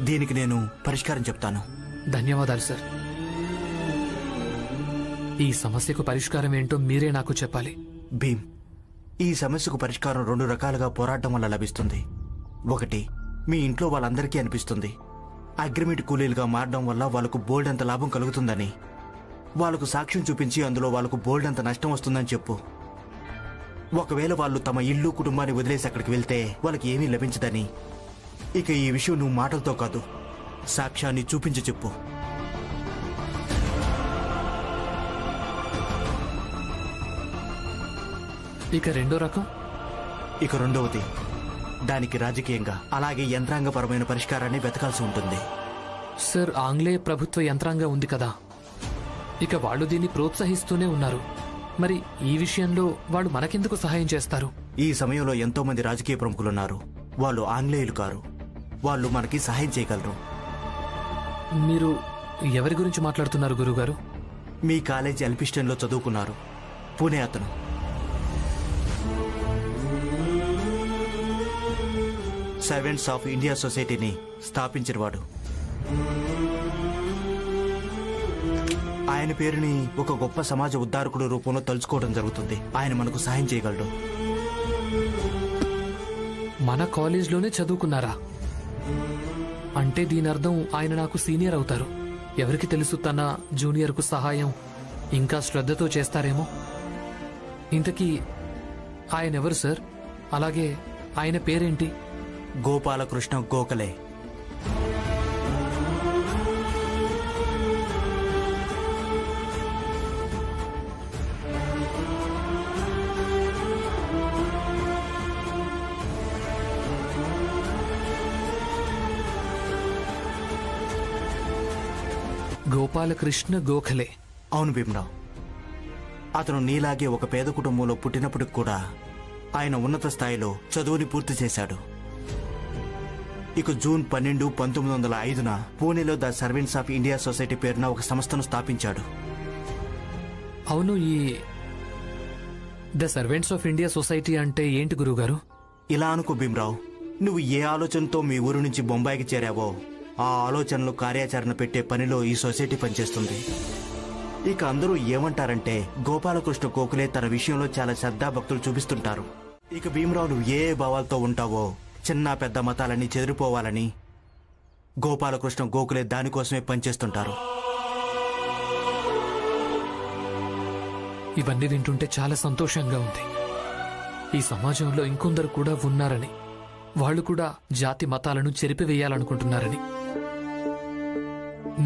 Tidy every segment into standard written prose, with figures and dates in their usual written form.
దీనికి నేను పరిష్కారం చెప్తాను. ధన్యవాదాలు సార్. ఈ సమస్యకు పరిష్కారం ఏంటో మీరే నాకు చెప్పాలి. భీమ్, ఈ సమస్యకు పరిష్కారం 2 రకాలుగా పోరాటం వల్ల లభిస్తుంది. ఒకటి, మీ ఇంట్లో వాళ్ళందరికీ అనిపిస్తుంది అగ్రిమెంట్ కూలీలుగా మారడం వల్ల వాళ్ళకు బోల్డ్ అంత లాభం కలుగుతుందని. వాళ్ళకు సాక్ష్యం చూపించి అందులో వాళ్ళకు బోల్డ్ అంత నష్టం వస్తుందని చెప్పు. ఒకవేళ వాళ్ళు తమ ఇల్లు కుటుంబాన్ని వదిలేసి అక్కడికి వెళ్తే వాళ్ళకి ఏమీ లభించదని. ఇక ఈ విషయం నువ్వు మాటలతో కాదు, సాక్ష్యాన్ని చూపించి చెప్పు. ఇక రెండో రకం? ఇక రెండవది, దానికి రాజకీయంగా అలాగే యంత్రాంగపరమైన పరిష్కారాన్ని వెతకాల్సి ఉంటుంది. సార్, ఆంగ్లేయ ప్రభుత్వ యంత్రాంగం ఉంది కదా, ఇక వాళ్ళు దీన్ని ప్రోత్సహిస్తూనే ఉన్నారు. మరి ఈ విషయంలో వాళ్ళు మనకెందుకు సహాయం చేస్తారు? ఈ సమయంలో ఎంతో మంది రాజకీయ ప్రముఖులున్నారు. వాళ్ళు ఆంగ్లేయులు కారు. వాళ్ళు మనకి సహాయం చేయగలరు. మీరు ఎవరి గురించి మాట్లాడుతున్నారు గురుగారు? మీ కాలేజీ ఎల్పిస్టన్లో చదువుకున్నారు, పూణే అతను. సర్వెంట్స్ ఆఫ్ ఇండియా సొసైటీని స్థాపించినవాడు. ఆయన పేరుని ఒక గొప్ప సమాజ ఉద్ధారకుడు రూపంలో తలుచుకోవడం జరుగుతుంది. ఆయన మనకు సహాయం చేయగలడు. మన కాలేజ్లోనే చదువుకున్నారా? అంటే దీని అర్థం ఆయన నాకు సీనియర్ అవుతారు. ఎవరికి తెలుసు, తన జూనియర్కు సహాయం ఇంకా శ్రద్ధతో చేస్తారేమో. ఇంతకీ ఆయన ఎవరు సార్? అలాగే ఆయన పేరేంటి? గోపాలకృష్ణ గోఖలే. గోపాలకృష్ణ గోఖలే. అవును భీమరావు. అతను నీలాగే ఒక పేద కుటుంబంలో పుట్టినప్పటికి కూడా ఆయన ఉన్నత స్థాయిలో చదువుని పూర్తి చేశాడు. ఇక జూన్ 12, 1905 పూణేలో the servants of India society పేరున ఒక సంస్థను స్థాపించాడు. అవును, ఈ the servants of India society అంటే ఏంటి గురుగారు? ఇలా అనుకో భీమరావు, నువ్వు ఏ ఆలోచనతో మీ ఊరు నుంచి బొంబాయికి చేరావో ఆ ఆలోచనలు కార్యాచరణ పెట్టే పనిలో ఈ సొసైటీ పనిచేస్తుంది. ఇక అందరూ ఏమంటారంటే గోపాలకృష్ణ గోఖలే తన విషయంలో చాలా శ్రద్ధాభక్తులు చూపిస్తుంటారు. ఇక భీమరావు, నువ్వు ఏ భావాలతో ఉంటావో చిన్న పెద్ద మతాలన్నీ చెదిరిపోవాలని గోపాలకృష్ణ గోఖలే దానికోసమే పనిచేస్తుంటారు. ఇవన్నీ వింటుంటే చాలా సంతోషంగా ఉంది. ఈ సమాజంలో ఇంకొందరు కూడా ఉన్నారని, వాళ్ళు కూడా జాతి మతాలను చెరిపివేయాలనుకుంటున్నారని.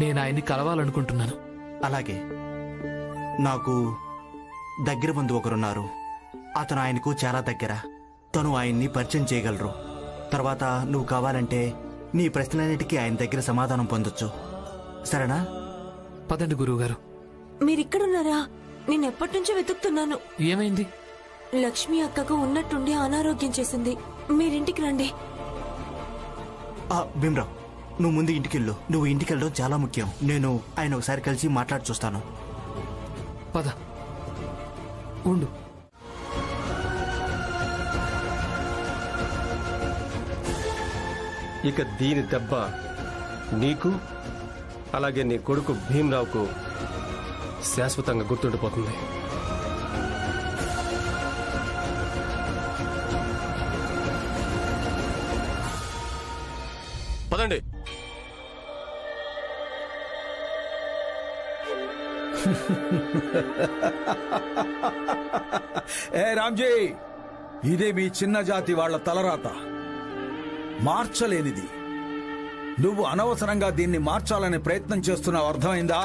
నేను ఆయన్ని కలవాలనుకుంటున్నాను. అలాగే నాకు దగ్గర బంధువు ఒకరున్నారు. అతను ఆయనకు చాలా దగ్గర. తను ఆయన్ని పరిచయం చేయగలరు. తర్వాత నువ్వు కావాలంటే నీ ప్రశ్నలన్నిటికీ ఆయన దగ్గర సమాధానం పొందొచ్చు. సరేనా? పదండి గురువుగారు. మీరిక్కడున్నారా? నేను ఎప్పటి నుంచో వెతుకుతున్నాను. ఏమైంది? లక్ష్మి అక్కకు ఉన్నట్టుండి అనారోగ్యం చేసింది. మీరింటికి రండి. భీమరావు, నువ్వు ముందు ఇంటికెళ్ళు. నువ్వు ఇంటికెళ్ళడం చాలా ముఖ్యం. నేను ఆయన ఒకసారి కలిసి మాట్లాడి చూస్తాను. పద, ఉండు. ఇక దీని దెబ్బ నీకు అలాగే నీ కొడుకు భీమరావుకు శాశ్వతంగా గుర్తుండిపోతుంది. పదండి. ఏ రామ్జీ, ఇదే మీ చిన్న జాతి వాళ్ల తలరాత. మార్చలేనిది. నువ్వు అనవసరంగా దీన్ని మార్చాలనే ప్రయత్నం చేస్తున్నావు, అర్థమైందా?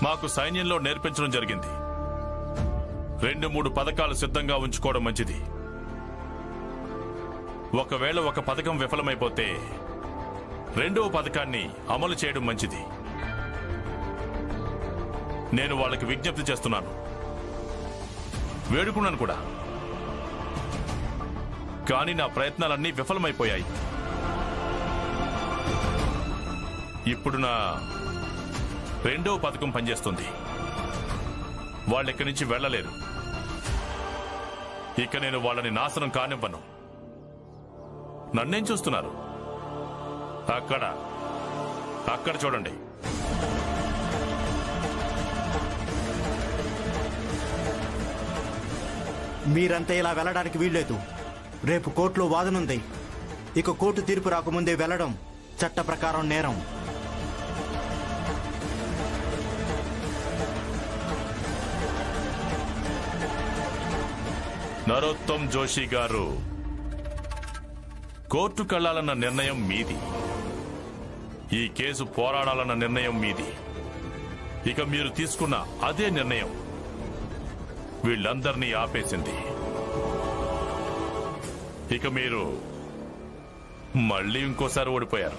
మాకు సైన్యంలో నేర్పించడం జరిగింది. 2-3 పథకాలు సిద్ధంగా ఉంచుకోవడం మంచిది. ఒకవేళ ఒక పథకం విఫలమైపోతే రెండవ పథకాన్ని అమలు చేయడం మంచిది. నేను వాళ్ళకి విజ్ఞప్తి చేస్తున్నాను, వేడుకున్నాను కూడా. కానీ నా ప్రయత్నాలన్నీ విఫలమైపోయాయి. ఇప్పుడు నా రెండో పథకం పనిచేస్తుంది. వాళ్ళు ఇక్కడి నుంచి వెళ్ళలేరు. ఇక నేను వాళ్ళని నాశనం కానివ్వను. నన్నేం చూస్తున్నారు? అక్కడ చూడండి. మీరంతా ఇలా వెళ్ళడానికి వీల్లేదు. రేపు కోర్టులో వాదనుంది. ఇక కోర్టు తీర్పు రాకముందే వెళ్ళడం చట్ట ప్రకారం నేరం. నరోత్తమ్ జోషి గారు, కోర్టుకెళ్లాలన్న నిర్ణయం మీది. ఈ కేసు పోరాడాలన్న నిర్ణయం మీది. ఇక మీరు తీసుకున్న అదే నిర్ణయం వీళ్ళందరినీ ఆపేసింది. ఇక మీరు మళ్ళీ ఇంకోసారి ఓడిపోయారు.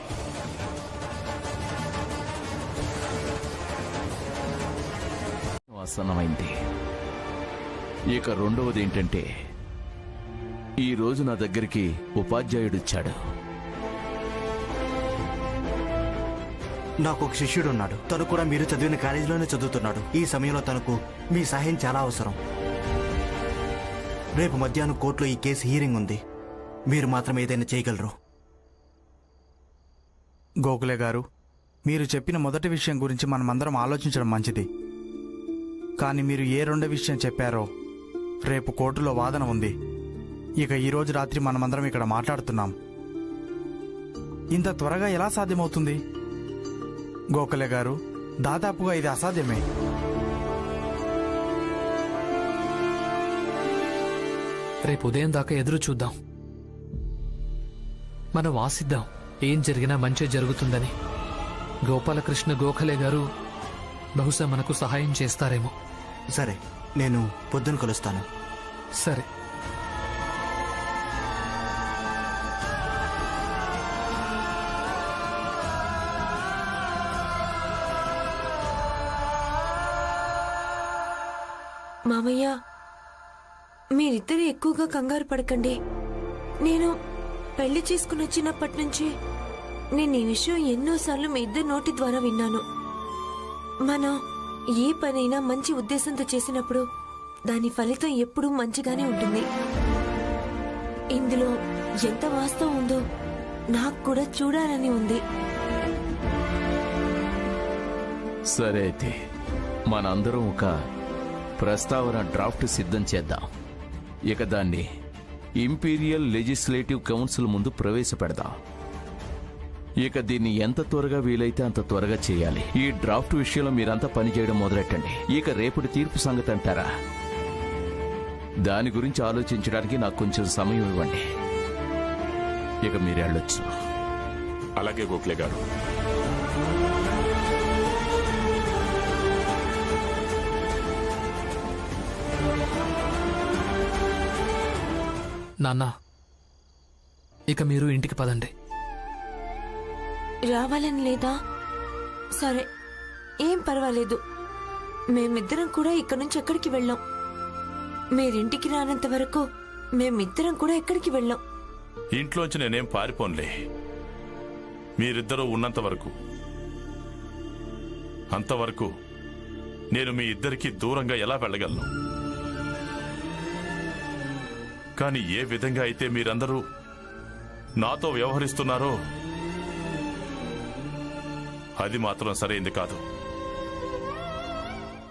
ఆసన్నమైంది. ఇక రెండవది ఏంటంటే, ఈ రోజు నా దగ్గరికి ఉపాధ్యాయుడిచ్చాడు. నాకు ఒక శిష్యుడు ఉన్నాడు. తను కూడా మీరు చదివిన కాలేజీలోనే చదువుతున్నాడు. ఈ సమయంలో తనకు మీ సహాయం చాలా అవసరం. రేపు మధ్యాహ్నం కోర్టులో ఈ కేసు హీరింగ్ ఉంది. మీరు మాత్రం ఏదైనా చేయగలరు. గోఖలే గారు, మీరు చెప్పిన మొదటి విషయం గురించి మనమందరం ఆలోచించడం మంచిది. కానీ మీరు ఏ రెండో విషయం చెప్పారో, రేపు కోర్టులో వాదన ఉంది. ఇక ఈరోజు రాత్రి మనమందరం ఇక్కడ మాట్లాడుతున్నాం. ఇంత త్వరగా ఎలా సాధ్యమవుతుంది? గోఖలే గారు, దాదాపుగా ఇది అసాధ్యమే. రేపు ఉదయం దాకా ఎదురు చూద్దాం. మనం ఆశిద్దాం ఏం జరిగినా మంచి జరుగుతుందని. గోపాలకృష్ణ గోఖలే గారు బహుశా మనకు సహాయం చేస్తారేమో. సరే, నేను పొద్దున కలుస్తాను. సరే. మామయ్య, మీరిద్దరు ఎక్కువగా కంగారు పడకండి. నేను పెళ్లి చేసుకుని వచ్చినప్పటి నుంచి నేను ఈ విషయం ఎన్నోసార్లు మీ ఇద్దరు నోటి ద్వారా విన్నాను. మనం ఏ పనైనా మంచి ఉద్దేశంతో చేసినప్పుడు దాని ఫలితం ఎప్పుడూ మంచిగానే ఉంటుంది. ఇందులో ఎంత వాస్తవం ఉందో నాకు కూడా చూడాలని ఉంది. సరే, అయితే మనందరం ఒక ప్రస్తావన డ్రాఫ్ట్ సిద్ధం చేద్దాం. ఇక దాన్ని ఇంపీరియల్ లెజిస్లేటివ్ కౌన్సిల్ ముందు ప్రవేశపెడదాం. ఇక దీన్ని ఎంత త్వరగా వీలైతే అంత త్వరగా చేయాలి. ఈ డ్రాఫ్ట్ విషయంలో మీరంతా పనిచేయడం మొదలెట్టండి. ఇక రేపటి తీర్పు సంగతి అంటారా? దాని గురించి ఆలోచించడానికి నాకు కొంచెం సమయం ఇవ్వండి. ఇక మీరు వెళ్ళొచ్చు. అలాగే గోఖలే గారు. నాన్న, ఇక మీరు ఇంటికి పదండి. రావాలని లేదా? సరే, ఏం పర్వాలేదు. మేమిద్దరం కూడా ఇక్కడి నుంచి ఎక్కడికి వెళ్ళాం. మీరింటికి రానంత వరకు మేమిద్దరం కూడా ఎక్కడికి వెళ్ళాం. ఇంట్లోంచి నేనేం పారిపోన్లే. మీరిద్దరూ ఉన్నంత వరకు, అంతవరకు నేను మీ ఇద్దరికీ దూరంగా ఎలా వెళ్ళగలను? కానీ ఏ విధంగా అయితే మీరందరూ నాతో వ్యవహరిస్తున్నారో అది మాత్రం సరైంది కాదు.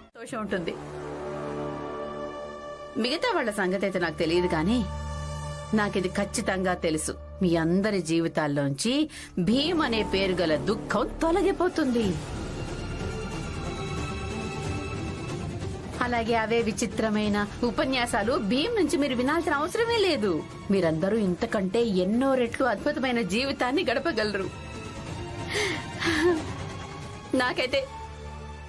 సంతోషం ఉంటుంది. మిగతా వాళ్ళ సంగతి అయితే నాకు తెలియదు, కానీ నాకిది ఖచ్చితంగా తెలుసు. మీ అందరి జీవితాల్లోంచి భీమ్ అనే పేరు గల దుఃఖం తొలగిపోతుంది. అలాగే అవే విచిత్రమైన ఉపన్యాసాలు భీమ్ నుంచి మీరు వినాల్సిన అవసరమే లేదు. మీరందరూ ఇంతకంటే ఎన్నో రెట్లు అద్భుతమైన జీవితాన్ని గడపగలరు. నాకైతే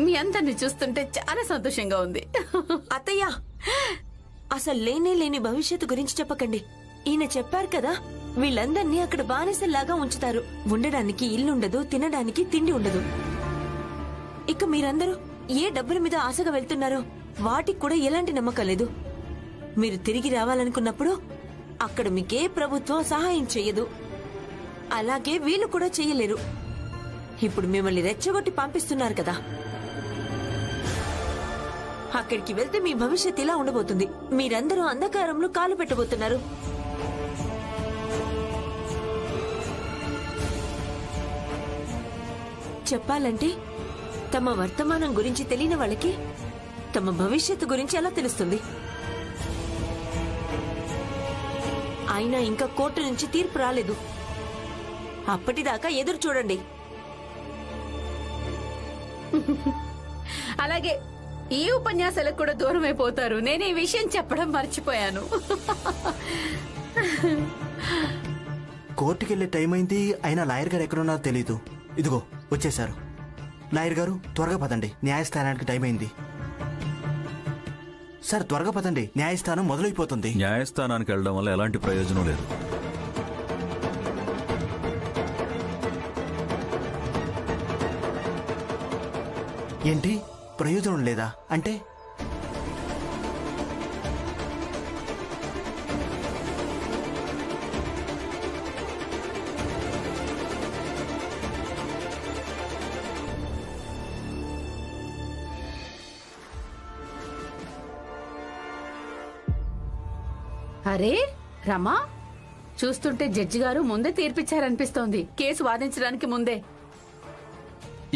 మీ అందరిని చూస్తుంటే చాలా సంతోషంగా ఉంది. అత్తయ్య, అసలు లేని భవిష్యత్తు గురించి చెప్పకండి. ఈయన చెప్పారు కదా, వీళ్ళందర్నీ అక్కడ బానిసల్లాగా ఉంచుతారు. ఉండడానికి ఇల్లుండదు, తినడానికి తిండి ఉండదు. ఇక మీరందరూ ఏ డబ్బుల మీద ఆశగా వెళ్తున్నారో వాటికి కూడా ఎలాంటి నమ్మకం లేదు. మీరు తిరిగి రావాలనుకున్నప్పుడు అక్కడ మీకే ప్రభుత్వం సహాయం చెయ్యదు. అలాగే వీళ్ళు కూడా చెయ్యలేరు. ఇప్పుడు మిమ్మల్ని రెచ్చగొట్టి పంపిస్తున్నారు కదా, అక్కడికి వెళ్తే మీ భవిష్యత్ ఇలా ఉండబోతుంది. మీరందరూ అంధకారంలో కాలు పెట్టబోతున్నారు. చెప్పాలంటే తమ వర్తమానం గురించి తెలియని వాళ్ళకి తమ భవిష్యత్తు గురించి ఎలా తెలుస్తుంది? అయినా ఇంకా కోర్టు నుంచి తీర్పు రాలేదు. అప్పటిదాకా ఎదురు చూడండి. అలాగే ఈ ఉపన్యాసాలకు కూడా దూరం అయిపోతారు. నేను ఈ విషయం చెప్పడం మర్చిపోయాను. కోర్టుకెళ్లే టైం అయింది. అయినా లాయర్ గారు ఎక్కడున్నారో తెలీదు. ఇదిగో వచ్చేశారు. లాయర్ గారు త్వరగా పదండి, న్యాయస్థానానికి టైం అయింది. సార్ త్వరగా పదండి, న్యాయస్థానం మొదలైపోతుంది. న్యాయస్థానానికి వెళ్ళడం వల్ల ఎలాంటి ప్రయోజనం లేదు. ఏంటి ప్రయోజనం లేదా అంటే? అరే రమా, చూస్తుంటే జడ్జి గారు ముందే తీర్పిచ్చారనిపిస్తోంది, కేసు వాదించడానికి ముందే.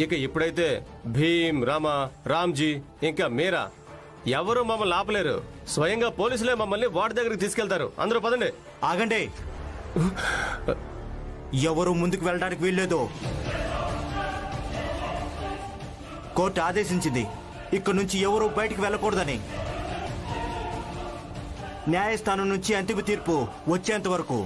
ఇక ఇప్పుడైతే భీమ్, రామ, రామ్జీ ఇంకా మీరా ఎవరు మమ్మల్ని ఆపలేరు. స్వయంగా పోలీసులే మమ్మల్ని వార్డు దగ్గరికి తీసుకెళ్తారు. అందరూ పదండి. ఆగండి, ఎవరు ముందుకు వెళ్ళడానికి వీల్లేదు. కోర్టు ఆదేశించింది ఇక్కడి నుంచి ఎవరు బయటికి వెళ్ళకూడదని. న్యాయస్థానం నుంచి అంతిమ తీర్పు వచ్చేంత వరకు.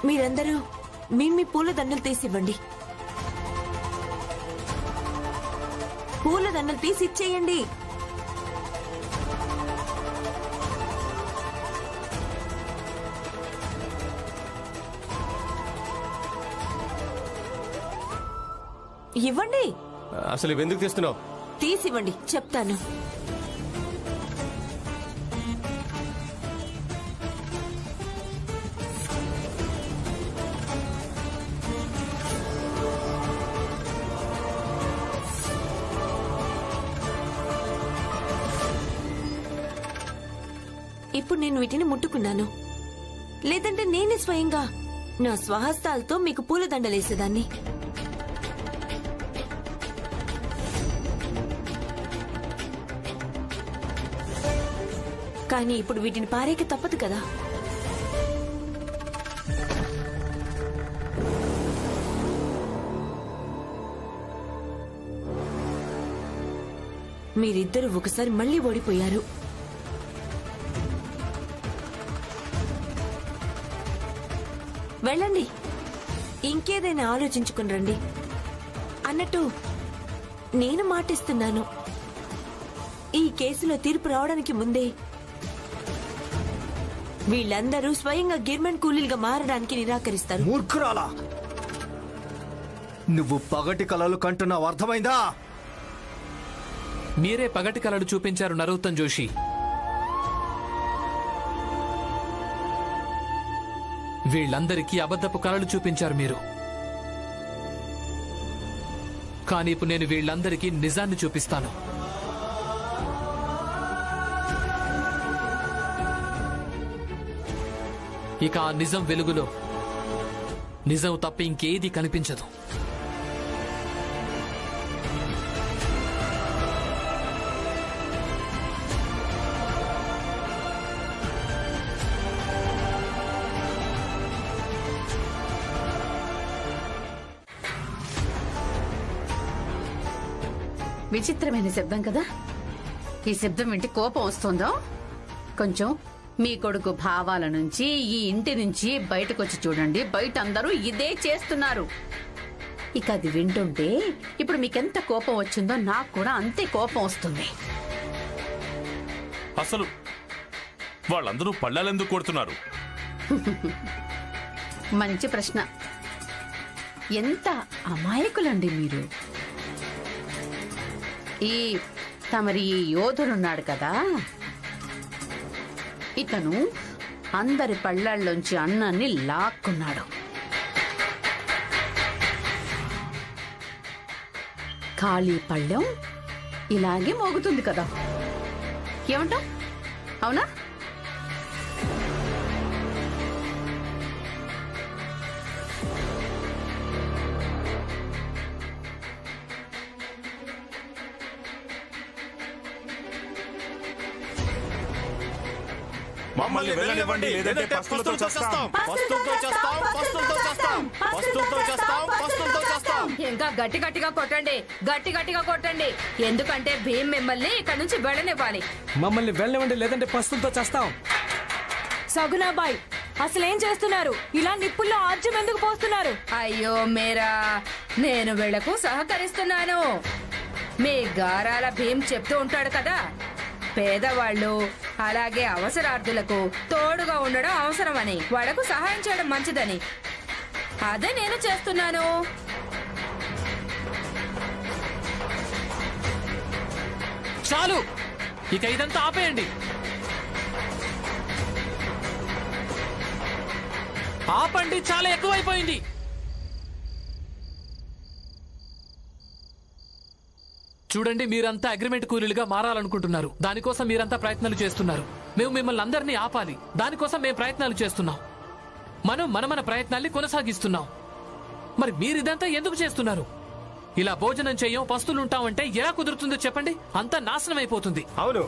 మీరందరూ మీ పూల దండలు తీసివ్వండి. పూల దండలు తీసి ఇచ్చేయండి. ఇవ్వండి. అసలు ఇవి ఎందుకు తీస్తున్నావు? తీసివ్వండి చెప్తాను. ఇప్పుడు నేను వీటిని ముట్టుకున్నాను. లేదంటే నేనే స్వయంగా నా స్వహస్తాలతో మీకు పూలదండలేసేదాన్ని. కానీ ఇప్పుడు వీటిని పారేక తప్పదు కదా. మీరిద్దరూ ఒకసారి మళ్ళీ ఓడిపోయారు. వెళ్ళండి, ఇంకేదైనా ఆలోచించుకుని రండి. అన్నట్టు నేను మాటిస్తున్నాను, ఈ కేసులో తీర్పు రావడానికి ముందే వీళ్ళందరూ స్వయంగా గిర్మన్ కూలీలుగా మారడానికి నిరాకరిస్తారు. మూర్ఖురాలా, నువ్వు పగటి కలలు కంటున్నావు, అర్థమైందా? మీరే పగటి కలలు చూపించారు నరోత్తమ్ జోషి. వీళ్ళందరికీ అబద్ధపు కలలు చూపించారు మీరు. కానీ ఇప్పుడు నేను వీళ్ళందరికీ నిజాన్ని చూపిస్తాను. ఇక ఆ నిజం వెలుగులో నిజం తప్ప ఇంకేది కనిపించదు. విచిత్రమైన శబ్దం కదా. ఈ శబ్దం వింటే కోపం వస్తుందో? కొంచెం మీ కొడుకు భావాల నుంచి, ఈ ఇంటి నుంచి బయటకు వచ్చి చూడండి. బయట అందరూ ఇదే చేస్తున్నారు. ఇక అది వింటుంటే ఇప్పుడు మీకెంత కోపం వచ్చిందో నాకు కూడా అంతే కోపం వస్తుంది. అసలు వాళ్ళందరూ పళ్ళాలెందుకు కొడుతున్నారు? మంచి ప్రశ్న. ఎంత అమాయకులండి మీరు. ఈ తమరి ఈ యోధుడున్నాడు కదా, ఇతను అందరి పళ్ళల్లోంచి అన్నాన్ని లాక్కున్నాడు. ఖాళీ పళ్ళెం ఇలాగే మోగుతుంది కదా, ఏమంటావ్? అవునా? మమ్మల్ని వెళ్ళనివ్వండి, లేదంటే పస్తులతో చేస్తాం. ఇంకా గట్టి గట్టిగా కొట్టండి, గట్టి గట్టిగా కొట్టండి. ఎందుకంటే భీమ్ మిమ్మల్ని ఇక్కడ నుంచి వెళ్ళనివ్వాలి. మమ్మల్ని వెళ్ళనివ్వండి, లేదంటే పస్తులతో చేస్తాం. సగునాబాయ్, అసలేం చేస్తున్నారు? ఇలా నిప్పుల్లో ఆర్జం ఎందుకు పోస్తున్నారు? అయ్యో మీరా, నేను వీళ్లకు సహకరిస్తున్నాను. మీ గారాల భీమ్ చెప్తూ ఉంటాడు కదా, పేదవాళ్ళు అలాగే అవసరార్థులకు తోడుగా ఉండడం అవసరమని, వాళ్లకు సహాయం చేయడం మంచిదని. అదే నేను చేస్తున్నాను. చాలు, ఇక ఇదంతా ఆపేయండి. ఆపండి, చాలా ఎక్కువైపోయింది. చూడండి, మీరంతా అగ్రిమెంట్ కూలీలుగా మారాలనుకుంటున్నారు. దానికోసం మీరంతా ప్రయత్నాలు చేస్తున్నారు. మేము మిమ్మల్ని అందరినీ ఆపాలి. దానికోసం మేము ప్రయత్నాలు చేస్తున్నాం. మనం మన ప్రయత్నాల్ని కొనసాగిస్తున్నాం. మరి మీరిదంతా ఎందుకు చేస్తున్నారు? ఇలా భోజనం చేయం, పస్తులుంటామంటే ఎలా కుదురుతుందో చెప్పండి. అంతా నాశనం అయిపోతుంది. అవును,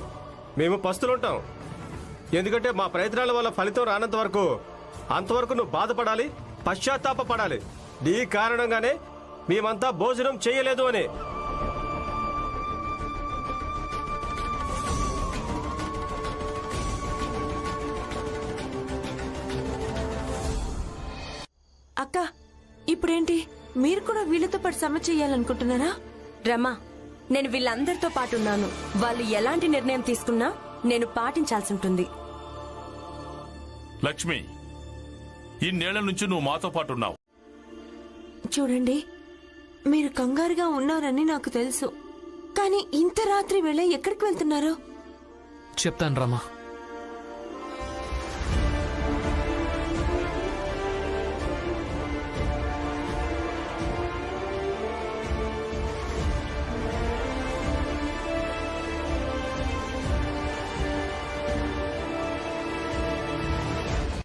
మేము పస్తులుంటాం. ఎందుకంటే మా ప్రయత్నాల వల్ల ఫలితం రానంత వరకు అంతవరకు నువ్వు బాధపడాలి, పశ్చాత్తాపడాలి. నీ కారణంగానే మేమంతా భోజనం చేయలేదు అని. అక్క, ఇప్పుడేంటి? మీరు కూడా వీళ్ళతో పాటు సమ్మె చేయాలనుకుంటున్నారా? రమా, నేను వీళ్ళందరితో పాటున్నాను. వాళ్ళు ఎలాంటి నిర్ణయం తీసుకున్నా నేను పాటించాల్సి ఉంటుంది. లక్ష్మి, ఇన్నేళ్ల నుంచి నువ్వు మాతో పాటు ఉన్నావు. చూడండి, మీరు కంగారుగా ఉన్నారని నాకు తెలుసు. కానీ ఇంత రాత్రి వేళ ఎక్కడికి వెళ్తున్నారు? చెప్తాను రమా.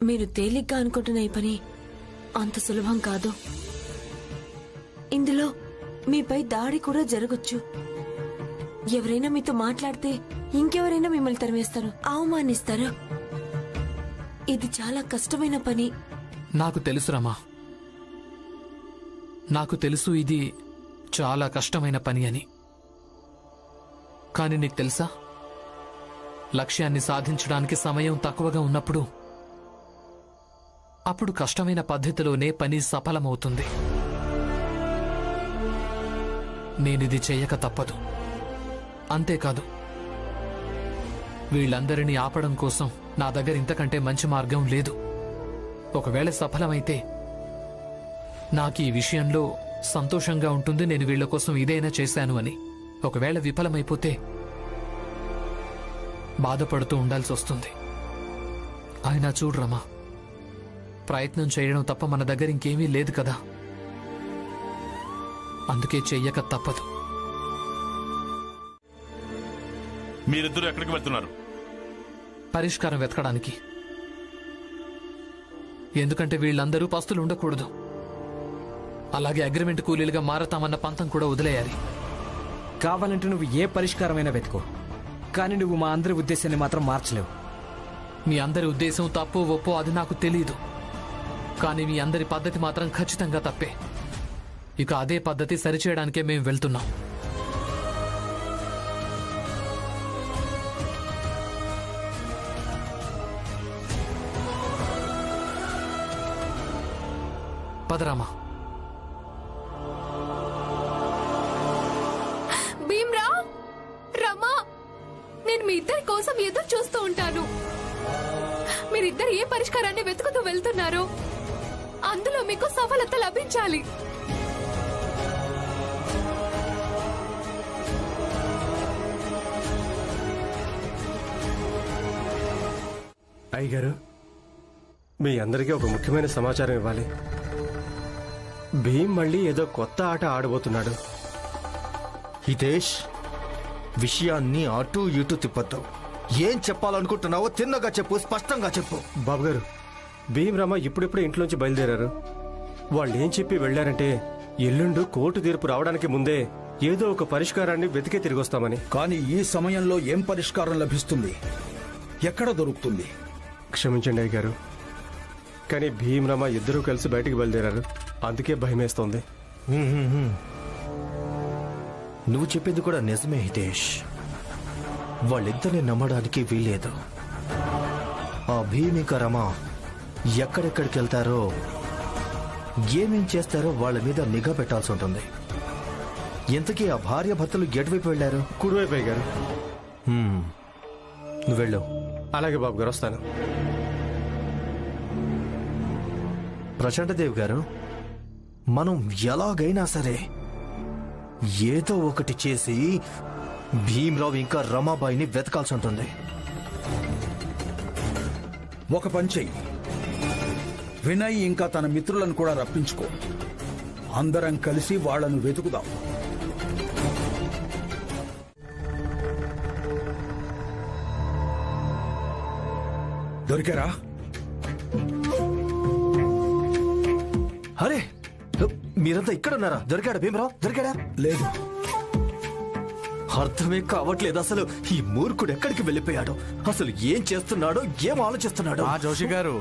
మీరు తేలిగ్గా అనుకుంటున్న ఈ పని అంత సులభం కాదు. ఇందులో మీపై దాడి కూడా జరగొచ్చు. ఎవరైనా మీతో మాట్లాడితే ఇంకెవరైనా మిమ్మల్ని తరిమేస్తారు, అవమానిస్తారు. ఇది చాలా కష్టమైన పని. నాకు తెలుసు రమా, నాకు తెలుసు ఇది చాలా కష్టమైన పని అని. కానీ నీకు తెలుసా, లక్ష్యాన్ని సాధించడానికి సమయం తక్కువగా ఉన్నప్పుడు అప్పుడు కష్టమైన పద్ధతిలోనే పని సఫలమవుతుంది. నేనిది చెయ్యక తప్పదు. అంతేకాదు, వీళ్ళందరినీ ఆపడం కోసం నా దగ్గర ఇంతకంటే మంచి మార్గం లేదు. ఒకవేళ సఫలమైతే నాకు ఈ విషయంలో సంతోషంగా ఉంటుంది, నేను వీళ్ల కోసం ఇదైనా చేశాను అని. ఒకవేళ విఫలమైపోతే బాధపడుతూ ఉండాల్సి వస్తుంది. అయినా చూడరమా, ప్రయత్నం చేయడం తప్ప మన దగ్గర ఇంకేమీ లేదు కదా. అందుకే చెయ్యక తప్పదు. మీరిద్దరూ ఎక్కడికి వెళ్తున్నారు? పరిష్కారం వెతకడానికి. ఎందుకంటే వీళ్ళందరూ పస్తులు ఉండకూడదు. అలాగే అగ్రిమెంట్ కూలీలుగా మారతామన్న పంతం కూడా వదిలేయాలి. కావాలంటే నువ్వు ఏ పరిష్కారమైనా వెతుకో, కానీ నువ్వు మా అందరి ఉద్దేశాన్ని మాత్రం మార్చలేవు. మీ అందరి ఉద్దేశం తప్పో ఒప్పో అది నాకు తెలియదు, కానీ మీ అందరి పద్ధతి మాత్రం ఖచ్చితంగా తప్పే. ఇక అదే పద్ధతి సరిచేయడానికే మేము వెళ్తున్నాం. పదరామా. మీరిద్దరు ఏ పరిష్కారాన్ని వెతుకుతూ వెళ్తున్నారు? అందులో మీకు సఫలత లభించాలి. అయ్యగారు, మీ అందరికీ ఒక ముఖ్యమైన సమాచారం ఇవ్వాలి. భీమ్ మళ్ళీ ఏదో కొత్త ఆట ఆడబోతున్నాడు. హితేష్, విషయాన్ని అటు ఇటు తిప్పొద్దు. ఏం చెప్పాలనుకుంటున్నావో తిన్నగా చెప్పు, స్పష్టంగా చెప్పు. బాబు గారు, భీమ్ రామ ఇప్పుడిప్పుడే ఇంట్లోంచి బయలుదేరారు. వాళ్ళు ఏం చెప్పి వెళ్లారంటే ఎల్లుండు కోర్టు తీర్పు రావడానికి ముందే ఏదో ఒక పరిష్కారాన్ని వెతికే తిరిగొస్తామని. కానీ ఈ సమయంలో ఏం పరిష్కారం లభిస్తుంది? ఎక్కడ దొరుకుతుంది? క్షమించండి అయ్యగారు, కానీ భీమ్ రామ ఇద్దరూ కలిసి బయటికి బయలుదేరారు. అందుకే భయమేస్తోంది. నువ్వు చెప్పింది కూడా నిజమే హితేష్. వాళ్ళిద్దరిని నమ్మడానికి వీల్లేదు. ఆ భీమిక రమ ఎక్కడెక్కడికి వెళ్తారో, ఏమేం చేస్తారో వాళ్ళ మీద నిఘా పెట్టాల్సి ఉంటుంది. ఇంతకీ ఆ భార్య భర్తలు ఎటువైపు వెళ్లారు? కుడివైపు అయ్యగారు. నువ్వు వెళ్ళు. అలాగే బాబు గారు, వస్తాను. ప్రచండదేవ్ గారు, మనం ఎలాగైనా సరే ఏదో ఒకటి చేసి భీమ్రావు ఇంకా రమాబాయిని వెతకాల్సి ఉంటుంది. ఒక పని చెయ్యి, వినయ్ ఇంకా తన మిత్రులను కూడా రప్పించుకో. అందరం కలిసి వాళ్లను వెతుకుదాం. దొరికారా? అరే, మీరంతా ఇక్కడ ఉన్నారా? దొరికాడా భీమరావు? దొరికాడా? లేదు. అర్థమే కావట్లేదు అసలు. ఈ మూర్ఖుడు ఎక్కడికి వెళ్ళిపోయాడు? అసలు ఏం చేస్తున్నాడో, ఏం ఆలోచిస్తున్నాడో? జోషి గారు,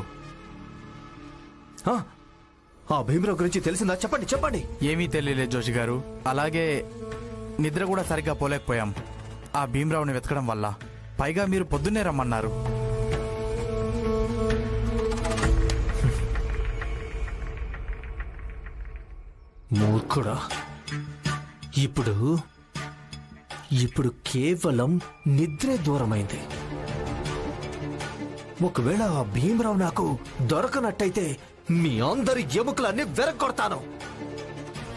ఆ భీమరావు గురించి తెలిసిందా? చెప్పండి చెప్పండి. ఏమీ తెలియలేదు జోషి గారు. అలాగే నిద్ర కూడా సరిగ్గా పోలేకపోయాం ఆ భీమరావుని వెతకడం వల్ల. పైగా మీరు పొద్దున్నే రమ్మన్నారు. మూర్ఖుడా, ఇప్పుడు కేవలం నిద్రే దూరమైంది. ఒకవేళ ఆ భీమరావు నాకు దొరకనట్టయితే మీ అందరి ఎముకలన్నీ వెరగొడతాను.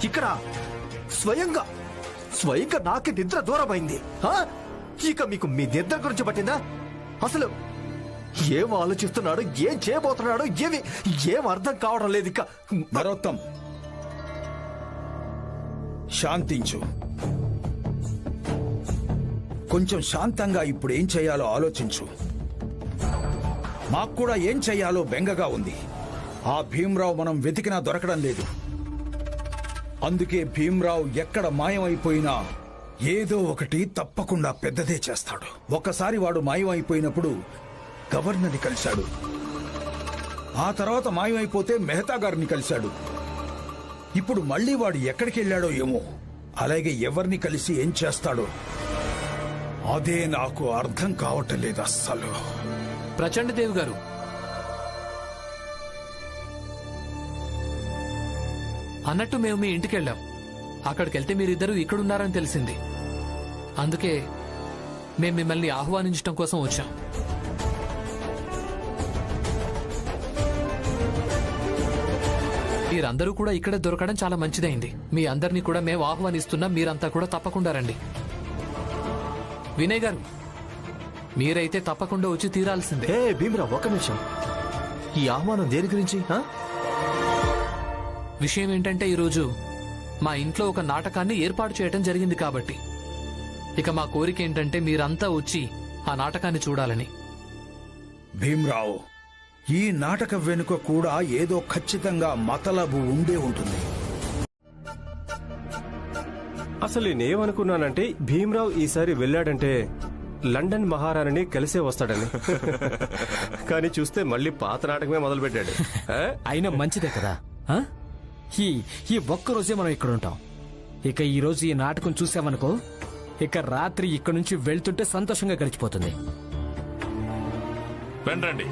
ఇక్కడ స్వయంగా నాకే నిద్ర దూరమైంది. ఇక మీకు మీ నిద్ర గురించి పట్టిందా? అసలు ఏం ఆలోచిస్తున్నాడు, ఏం చేయబోతున్నాడు, ఏం అర్థం కావడం లేదు. ఇక నరోత్తం, శాంతించు. కొంచెం శాంతంగా ఇప్పుడు ఏం చేయాలో ఆలోచించు. మాకు కూడా ఏం చేయాలో బెంగగా ఉంది. ఆ భీమ్రావు మనం వెతికినా దొరకడం లేదు. అందుకే భీమ్రావు ఎక్కడ మాయమైపోయినా ఏదో ఒకటి తప్పకుండా పెద్దదే చేస్తాడు. ఒకసారి వాడు మాయమైపోయినప్పుడు గవర్నర్ని కలిశాడు. ఆ తర్వాత మాయమైపోతే మెహతా గారిని కలిశాడు. ఇప్పుడు మళ్ళీ వాడు ఎక్కడికి వెళ్ళాడో ఏమో. అలాగే ఎవరిని కలిసి ఏం చేస్తాడో అదే నాకు అర్థం కావటం లేదు అస్సలు. ప్రచండదేవ్ గారు, అన్నట్టు మేము మీ ఇంటికి వెళ్ళాం. అక్కడికెళ్తే మీరిద్దరూ ఇక్కడున్నారని తెలిసింది. అందుకే మేము మిమ్మల్ని ఆహ్వానించడం కోసం వచ్చాం. మీరందరూ కూడా ఇక్కడే దొరకడం చాలా మంచిదైంది. మీ అందరినీ కూడా మేము ఆహ్వానిస్తున్నాం. మీరంతా కూడా తప్పకుండా రండి. వినయ్ గారు, మీరైతే తప్పకుండా వచ్చి తీరాల్సిందే. భీమరావు, ఒక్క నిమిషం. ఈ ఆహ్వానం దేని గురించి? విషయం ఏంటంటే ఈరోజు మా ఇంట్లో ఒక నాటకాన్ని ఏర్పాటు చేయడం జరిగింది. కాబట్టి ఇక మా కోరిక ఏంటంటే మీరంతా వచ్చి ఆ నాటకాన్ని చూడాలని. భీమ్రావు, ఈ నాటకం వెనుక కూడా ఏదో ఖచ్చితంగా మతలబు ఉండే ఉంటుంది. అసలు నేనేమనుకున్నానంటే భీమ్రావు ఈసారి వెళ్ళాడంటే లండన్ మహారాణిని కలిసే వస్తాడని. కానీ చూస్తే మళ్ళీ పాత నాటకమే మొదలు పెట్టాడు. అయినా మంచిదే కదా. ఈ ఒక్కరోజే మనం ఇక్కడ ఉంటాం. ఇక ఈ రోజు ఈ నాటకం చూసామనుకో, ఇక రాత్రి ఇక్కడ నుంచి వెళ్తుంటే సంతోషంగా గడిచిపోతుంది. రండి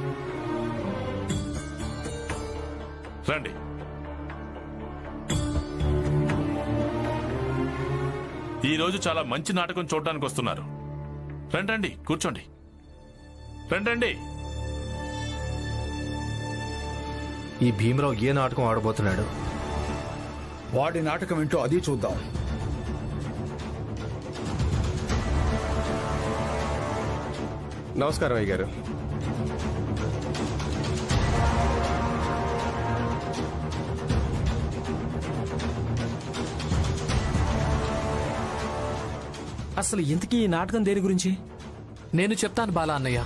రండి. ఈ రోజు చాలా మంచి నాటకం చూడడానికి వస్తున్నారు. రండి, కూర్చోండి. రండి. ఈ భీమరావు ఏ నాటకం ఆడబోతున్నాడు? వాడి నాటకం ఏంటో అది చూద్దాం. నమస్కారం అయ్య గారు. అసలు ఇంతకీ ఈ నాటకం దేని గురించి? నేను చెప్తాను బాలా అన్నయ్య.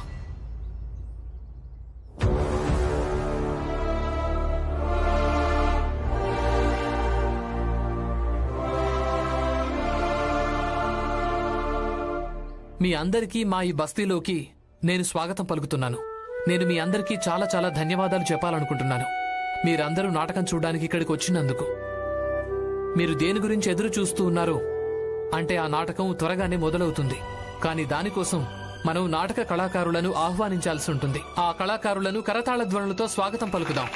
మీ అందరికీ మా ఈ బస్తీలోకి నేను స్వాగతం పలుకుతున్నాను. నేను మీ అందరికీ చాలా చాలా ధన్యవాదాలు చెప్పాలనుకుంటున్నాను. మీరందరూ నాటకం చూడడానికి ఇక్కడికి వచ్చినందుకు. మీరు దేని గురించి ఎదురు చూస్తూ ఉన్నారు అంటే ఆ నాటకం త్వరగానే మొదలవుతుంది. కానీ దానికోసం మనం నాటక కళాకారులను ఆహ్వానించాల్సి ఉంటుంది. ఆ కళాకారులను కరతాళ ధ్వనులతో స్వాగతం పలుకుదాం.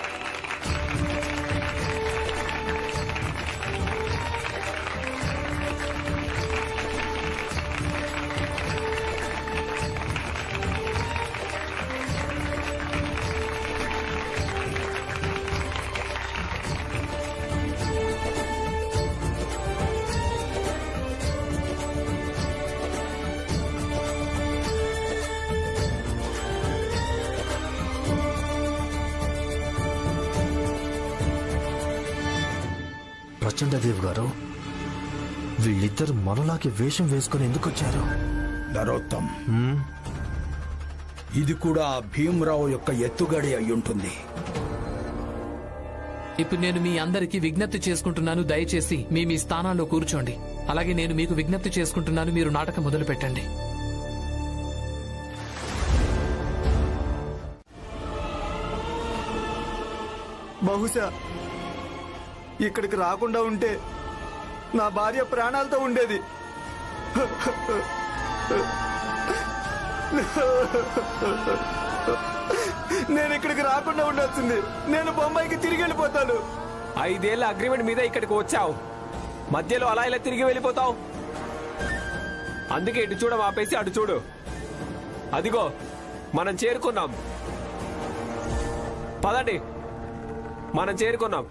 ప్రచండదేవ్ గారు, వీళ్ళిద్దరు మనలాగే వేషం వేసుకుని ఎందుకు వచ్చారు? నరోత్తం, ఇది కూడా భీమరావు యొక్క ఎత్తుగడి అయ్యుంటుంది. ఇప్పుడు నేను మీ అందరికీ విజ్ఞప్తి చేసుకుంటున్నాను, దయచేసి మీ స్థానాల్లో కూర్చోండి. అలాగే నేను మీకు విజ్ఞప్తి చేసుకుంటున్నాను, మీరు నాటకం మొదలు పెట్టండి. బహుశా ఇక్కడికి రాకుండా ఉంటే నా భార్య ప్రాణాలతో ఉండేది. నేను ఇక్కడికి రాకుండా ఉండాల్సింది. నేను బొంబాయికి తిరిగి వెళ్ళిపోతాను. 5 ఏళ్ల అగ్రిమెంట్ మీద ఇక్కడికి వచ్చావు, మధ్యలో అలా ఇలా తిరిగి వెళ్ళిపోతావు. అందుకే ఇటు చూడ ఆపేసి అటు చూడు. అదిగో మనం చేరుకున్నాం. పదండి, మనం చేరుకున్నాం.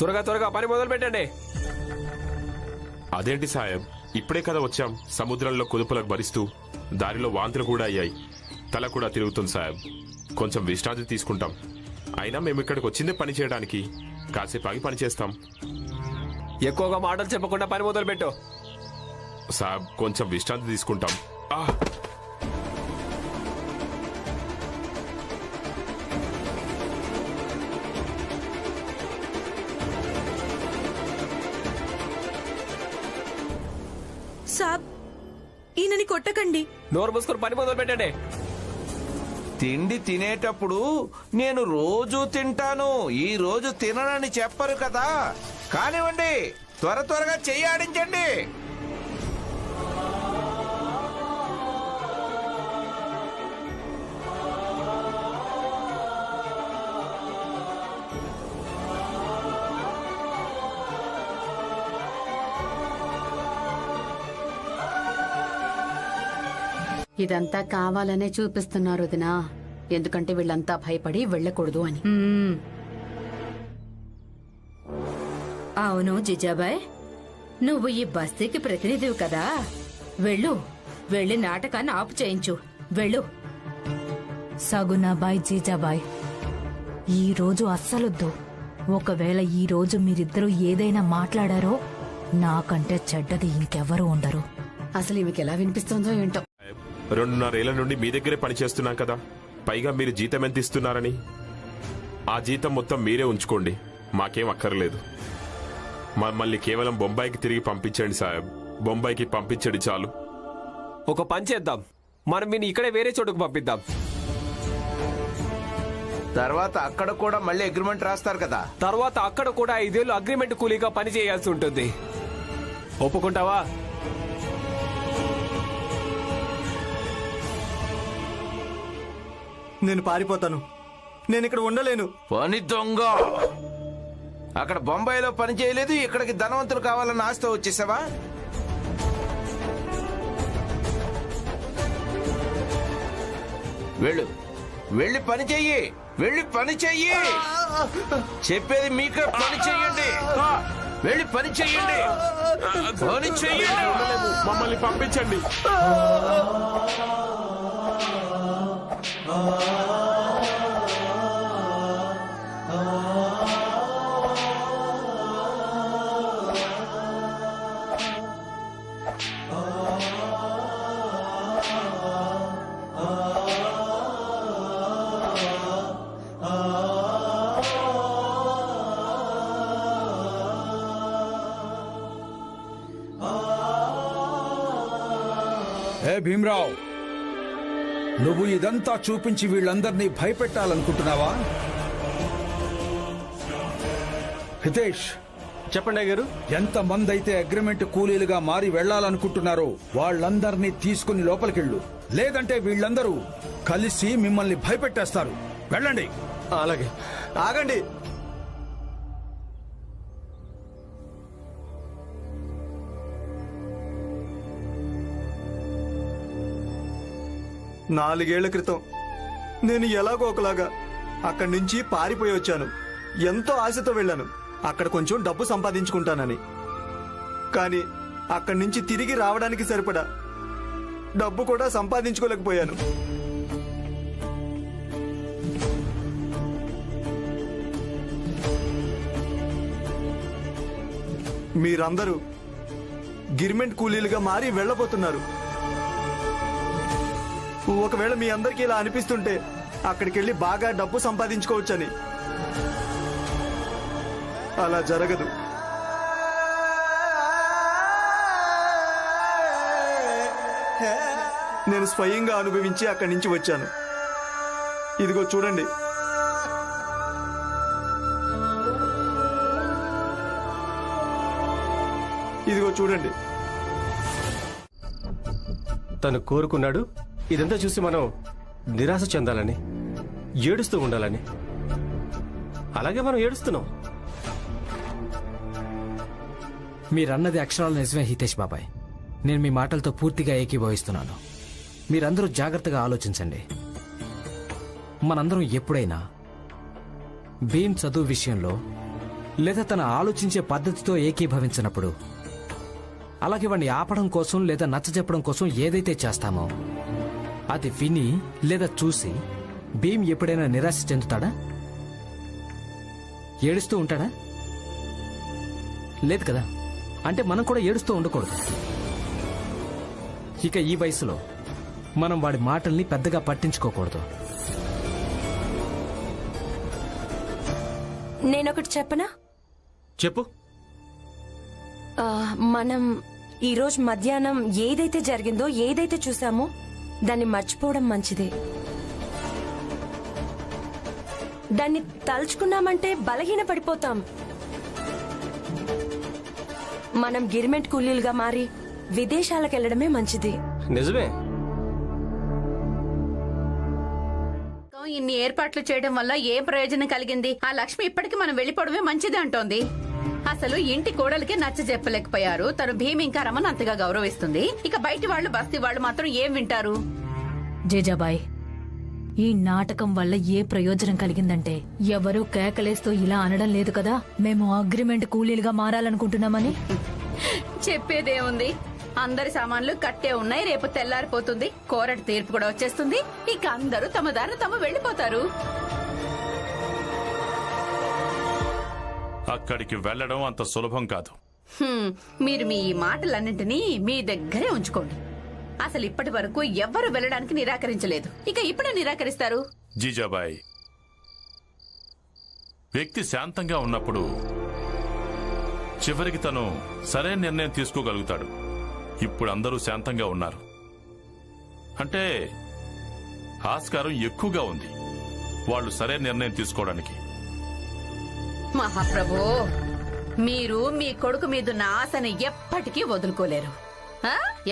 త్వరగా త్వరగా పని మొదలు పెట్టండి. అదేంటి సాహెబ్, ఇప్పుడే కదా వచ్చాం. సముద్రంలో కుదుపులకు భరిస్తూ దారిలో వాంతులు కూడా అయ్యాయి, తల కూడా తిరుగుతుంది సాహెబ్. కొంచెం విశ్రాంతి తీసుకుంటాం. అయినా మేము ఇక్కడికి వచ్చిందే పని చేయడానికి. కాసేపు ఆగి పని చేస్తాం. ఎక్కువగా మాటలు చెప్పకుండా పని మొదలు పెట్టు. సాహెబ్, కొంచెం విశ్రాంతి తీసుకుంటాం. సాబ్, ఈయనని కొట్టకండి. నోరు మూసుకొని పని మొదలు పెట్టండి. తిండి తినేటప్పుడు నేను రోజు తింటాను, ఈ రోజు తిననని చెప్పరు కదా. కానివ్వండి, త్వరగా చెయ్యి ఆడించండి. ఇదంతా కావాలనే చూపిస్తున్నారు వదినా, ఎందుకంటే వీళ్ళంతా భయపడి వెళ్ళకూడదు అని. అవును జిజాబాయ్, నువ్వు ఈ బస్తీకి ప్రతినిధివి కదా. వెళ్ళి నాటకాన్ని ఆపు చేయించు. వెళ్ళు. సగునాబాయ్, జీజాబాయ్, ఈ రోజు అస్సలొద్దు. ఒకవేళ ఈ రోజు మీరిద్దరూ ఏదైనా మాట్లాడారో నాకంటే చెడ్డది ఇంకెవరూ ఉండరు. అసలు ఈమెకి ఎలా వినిపిస్తుందో ఏంటో. 2.5 ఏళ్ల నుండి మీ దగ్గరే పని చేస్తున్నాం కదా. పైగా మీరు జీతం ఎంత ఇస్తున్నారని? ఆ జీతం మొత్తం మీరే ఉంచుకోండి, మాకేం అక్కర్లేదు. మమ్మల్ని కేవలం బొంబాయికి తిరిగి పంపించండి సాహెబ్. బొంబాయికి పంపించండి చాలు. ఒక పని చేద్దాం, మనం వీని ఇక్కడే వేరే చోటుకు పంపిద్దాం. తర్వాత అక్కడ కూడా మళ్ళీ అగ్రిమెంట్ రాస్తారు కదా. తర్వాత అక్కడ కూడా 5 ఏళ్ళు అగ్రిమెంట్ కూలీగా పని చేయాల్సి ఉంటుంది. ఒప్పుకుంటావా? నేను పారిపోతాను. నేను ఇక్కడ ఉండలేను. పని దొంగ. అక్కడ బొంబాయిలో పని చేయలేదు, ఇక్కడికి ధనవంతులు కావాలన్న ఆశతో వచ్చేసావా? వెళ్ళు, వెళ్ళి పని చెయ్యి, వెళ్ళి పని చెయ్యి. చెప్పేది మీకే, పని చెయ్యండి. వెళ్ళి పని చెయ్యండి, పని చెయ్యండి. మమ్మల్ని పంపించండి. ఏ భీమ్రావ్, నువ్వు ఇదంతా చూపించి వీళ్ళందరినీ భయపెట్టాలనుకుంటున్నావా? హితేష్, చెప్పండి గారు. ఎంతమంది అయితే అగ్రిమెంట్ కూలీలుగా మారి వెళ్లాలనుకుంటున్నారో వాళ్ళందరినీ తీసుకుని లోపలికెళ్ళు. లేదంటే వీళ్ళందరూ కలిసి మిమ్మల్ని భయపెట్టేస్తారు. వెళ్ళండి. అలాగే. ఆగండి. నాలుగేళ్ల క్రితం నేను ఎలాగో ఒకలాగా అక్కడి నుంచి పారిపోయి వచ్చాను. ఎంతో ఆశతో వెళ్ళాను, అక్కడ కొంచెం డబ్బు సంపాదించుకుంటానని. కానీ అక్కడి నుంచి తిరిగి రావడానికి సరిపడా డబ్బు కూడా సంపాదించుకోలేకపోయాను. మీరందరూ గిర్మెంట్ కూలీలుగా మారి వెళ్ళబోతున్నారు. ఒకవేళ మీ అందరికీ ఇలా అనిపిస్తుంటే అక్కడికి వెళ్ళి బాగా డబ్బు సంపాదించుకోవచ్చని. అలా జరగదు. నేను స్వయంగా అనుభవించి అక్కడి నుంచి వచ్చాను. ఇదిగో చూడండి. ఇదిగో చూడండి. తను కోరుకున్నాడు ఇదంతా చూసి మనం నిరాశ చెందాలని, ఏడుస్తూ ఉండాలని. అలాగే మనం ఏడుస్తున్నాం. మీరన్నది అక్షరాలు నిజమే హితేష్ బాబాయ్. నేను మీ మాటలతో పూర్తిగా ఏకీభవిస్తున్నాను. మీరందరూ జాగ్రత్తగా ఆలోచించండి. మనందరం ఎప్పుడైనా భీమ్ చదువు విషయంలో లేదా తన ఆలోచించే పద్ధతితో ఏకీభవించినప్పుడు, అలాగే వాడిని ఆపడం కోసం లేదా నచ్చజెప్పడం కోసం ఏదైతే చేస్తామో అది విని లేదా చూసి భీమ్ ఎప్పుడైనా నిరాశ చెందుతాడా? ఏడుస్తూ ఉంటాడా? లేదు కదా. అంటే మనం కూడా ఏడుస్తూ ఉండకూడదు. ఇక ఈ వయసులో మనం వాడి మాటల్ని పెద్దగా పట్టించుకోకూడదు. నేనొకటి చెప్పనా? చెప్పు. మనం ఈరోజు మధ్యాహ్నం ఏదైతే జరిగిందో, ఏదైతే చూసామో దాన్ని మర్చిపోవడం మంచిది. దాన్ని తలుచుకున్నామంటే బలహీన పడిపోతాం. మనం గిర్మెంట్ కూలీలుగా మారి విదేశాలకు వెళ్లడమే మంచిది. నిజమే. ఇన్ని ఏర్పాట్లు చేయడం వల్ల ఏం ప్రయోజనం కలిగింది? ఆ లక్ష్మి ఇప్పటికి మనం వెళ్లిపోవడమే మంచిది అంటోంది. అసలు ఇంటి కోడలికి నచ్చ చెప్పలేకపోయారు. తను భీమ్ ఇంకా రమణ అంతగా గౌరవిస్తుంది. ఇక బయటి వాళ్ళు, బస్తీ వాళ్ళు మాత్రం ఏం వింటారు? జేజాబాయ్, ఈ నాటకం వల్ల ఏ ప్రయోజనం కలిగిందంటే ఎవరూ కేకలేస్తూ ఇలా అనడం లేదు కదా, మేము అగ్రిమెంట్ కూలీలుగా మారాలనుకుంటున్నామని. చెప్పేదేముంది? అందరి సామాన్లు కట్టే ఉన్నాయి. రేపు తెల్లారిపోతుంది. కోరటి తీర్పు కూడా వచ్చేస్తుంది. ఇక అందరూ తమ దారిన తమ వెళ్లిపోతారు. అక్కడికి వెళ్లడం అంత సులభం కాదు. మీరు మీ మాటలన్నింటినీ మీ దగ్గరే ఉంచుకోండి. అసలు ఇప్పటి వరకు ఎవ్వరు వెళ్ళడానికి నిరాకరించలేదు. ఇక ఇప్పుడు నిరాకరిస్తారు? జీజాబాయ్, వ్యక్తి శాంతంగా ఉన్నప్పుడు చివరికి తను సరైన నిర్ణయం తీసుకోగలుగుతాడు. ఇప్పుడు అందరూ శాంతంగా ఉన్నారు. అంటే ఆస్కారం ఎక్కువగా ఉంది వాళ్ళు సరైన నిర్ణయం తీసుకోవడానికి. మహాప్రభు, మీరు మీ కొడుకు మీదున్న ఆశని ఎప్పటికీ వదులుకోలేరు.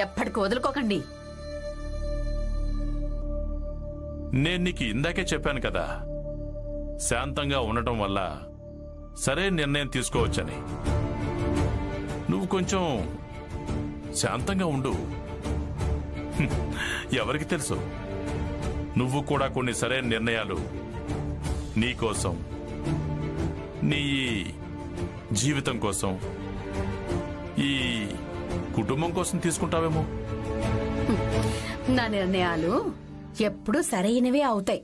ఎప్పటికీ వదులుకోకండి. నేను నీకు ఇందాకే చెప్పాను కదా, శాంతంగా ఉండటం వల్ల సరైన నిర్ణయం తీసుకోవచ్చని. నువ్వు కొంచెం శాంతంగా ఉండు. ఎవరికి తెలుసు, నువ్వు కూడా కొన్ని సరైన నిర్ణయాలు నీకోసం, నీ జీవితం కోసం, ఈ కుటుంబం కోసం తీసుకుంటావేమో. నా నిర్ణయాలు ఎప్పుడూ సరైనవే అవుతాయి.